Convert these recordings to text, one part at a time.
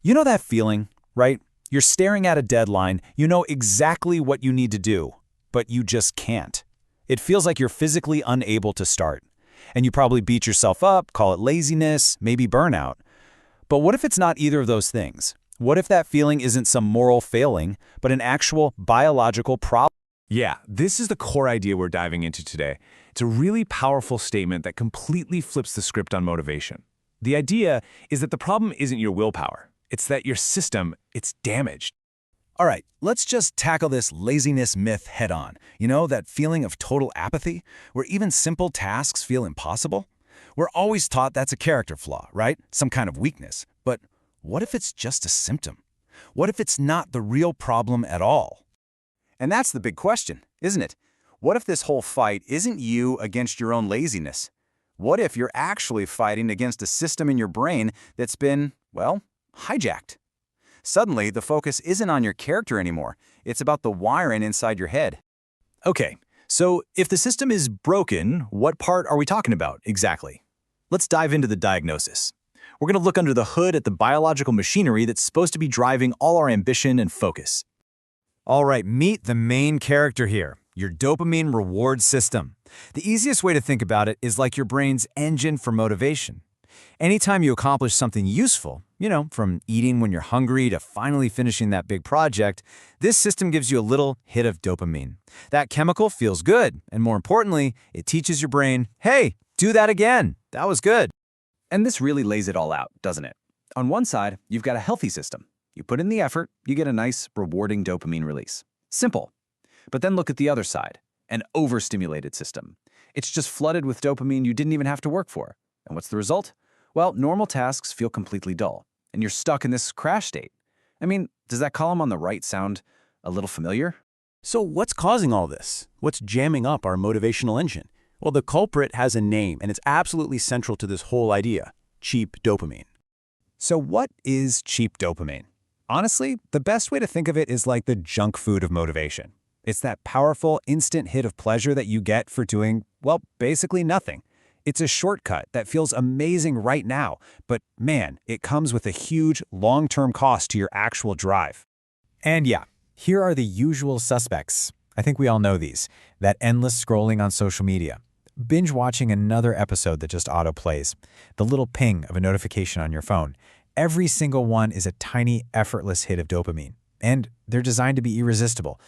You know that feeling, right? You're staring at a deadline, you know exactly what you need to do, but you just can't. It feels like you're physically unable to start. And you probably beat yourself up, call it laziness, maybe burnout. But what if it's not either of those things? What if that feeling isn't some moral failing, but an actual biological problem? Yeah, this is the core idea we're diving into today. It's a really powerful statement that completely flips the script on motivation. The idea is that the problem isn't your willpower. It's that your system, it's damaged. All right, let's just tackle this laziness myth head on. You know, that feeling of total apathy, where even simple tasks feel impossible? We're always taught that's a character flaw, right? Some kind of weakness. But what if it's just a symptom? What if it's not the real problem at all? And that's the big question, isn't it? What if this whole fight isn't you against your own laziness? What if you're actually fighting against a system in your brain that's been, well, hijacked? Suddenly, the focus isn't on your character anymore. It's about the wiring inside your head. Okay, so if the system is broken, what part are we talking about exactly? Let's dive into the diagnosis. We're going to look under the hood at the biological machinery that's supposed to be driving all our ambition and focus. All right, meet the main character here, your dopamine reward system. The easiest way to think about it is like your brain's engine for motivation. Anytime you accomplish something useful, from eating when you're hungry to finally finishing that big project, this system gives you a little hit of dopamine. That chemical feels good, and more importantly, it teaches your brain, hey, do that again. That was good. And this really lays it all out, doesn't it? On one side, you've got a healthy system. You put in the effort, you get a nice, rewarding dopamine release. Simple. But then look at the other side, an overstimulated system. It's just flooded with dopamine you didn't even have to work for. And what's the result? Well, normal tasks feel completely dull, and you're stuck in this crash state. I mean, does that column on the right sound a little familiar? So what's causing all this? What's jamming up our motivational engine? Well, the culprit has a name, and it's absolutely central to this whole idea: cheap dopamine. So what is cheap dopamine? Honestly, the best way to think of it is like the junk food of motivation. It's that powerful, instant hit of pleasure that you get for doing, well, basically nothing. It's a shortcut that feels amazing right now, but man, it comes with a huge, long-term cost to your actual drive. And yeah, here are the usual suspects. I think we all know these. That endless scrolling on social media. Binge watching another episode that just auto-plays. The little ping of a notification on your phone. Every single one is a tiny, effortless hit of dopamine. And they're designed to be irresistible.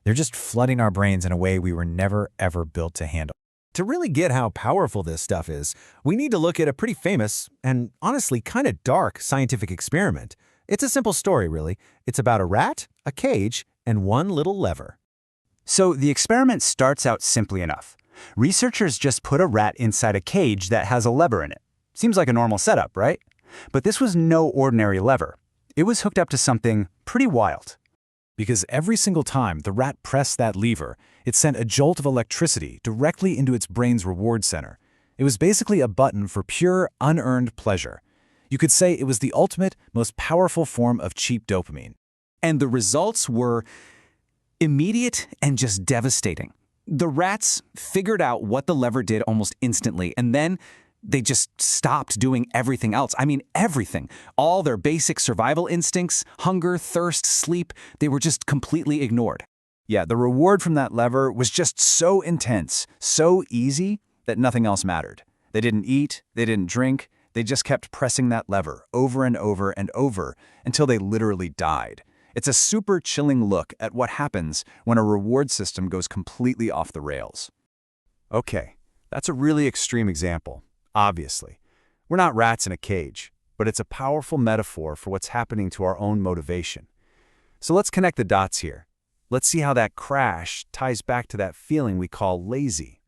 They're just flooding our brains in a way we were never, ever built to handle. To really get how powerful this stuff is, we need to look at a pretty famous and honestly kind of dark scientific experiment. It's a simple story, really. It's about a rat, a cage, and one little lever. So the experiment starts out simply enough. Researchers just put a rat inside a cage that has a lever in it. Seems like a normal setup, right? But this was no ordinary lever. It was hooked up to something pretty wild. Because every single time the rat pressed that lever, it sent a jolt of electricity directly into its brain's reward center. It was basically a button for pure, unearned pleasure. You could say it was the ultimate, most powerful form of cheap dopamine. And the results were immediate and just devastating. The rats figured out what the lever did almost instantly, and then they just stopped doing everything else. I mean, everything. All their basic survival instincts, hunger, thirst, sleep, they were just completely ignored. Yeah, the reward from that lever was just so intense, so easy, that nothing else mattered. They didn't eat, they didn't drink, they just kept pressing that lever over and over and over until they literally died. It's a super chilling look at what happens when a reward system goes completely off the rails. Okay, that's a really extreme example. Obviously, we're not rats in a cage, but it's a powerful metaphor for what's happening to our own motivation. So let's connect the dots here. Let's see how that crash ties back to that feeling we call lazy.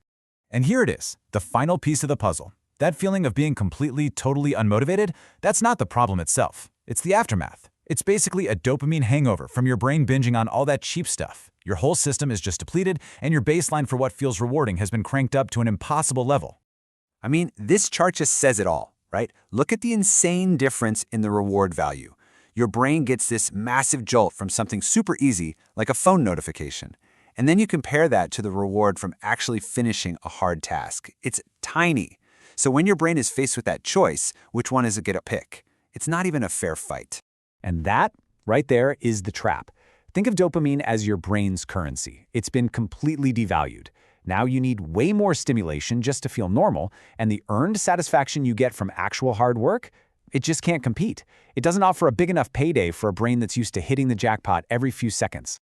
And here it is, the final piece of the puzzle. That feeling of being completely, totally unmotivated, that's not the problem itself. It's the aftermath. It's basically a dopamine hangover from your brain binging on all that cheap stuff. Your whole system is just depleted, and your baseline for what feels rewarding has been cranked up to an impossible level. I mean, this chart just says it all, right? Look at the insane difference in the reward value. Your brain gets this massive jolt from something super easy, like a phone notification. And then you compare that to the reward from actually finishing a hard task. It's tiny. So when your brain is faced with that choice, which one is it going to pick? It's not even a fair fight. And that, right there, is the trap. Think of dopamine as your brain's currency. It's been completely devalued. Now you need way more stimulation just to feel normal, and the earned satisfaction you get from actual hard work, it just can't compete. It doesn't offer a big enough payday for a brain that's used to hitting the jackpot every few seconds.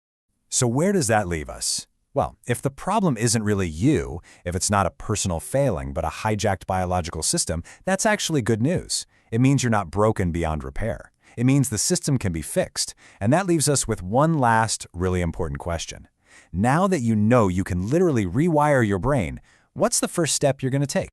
So where does that leave us? Well, if the problem isn't really you, if it's not a personal failing but a hijacked biological system, that's actually good news. It means you're not broken beyond repair. It means the system can be fixed. And that leaves us with one last, really important question. Now that you know you can literally rewire your brain, what's the first step you're going to take?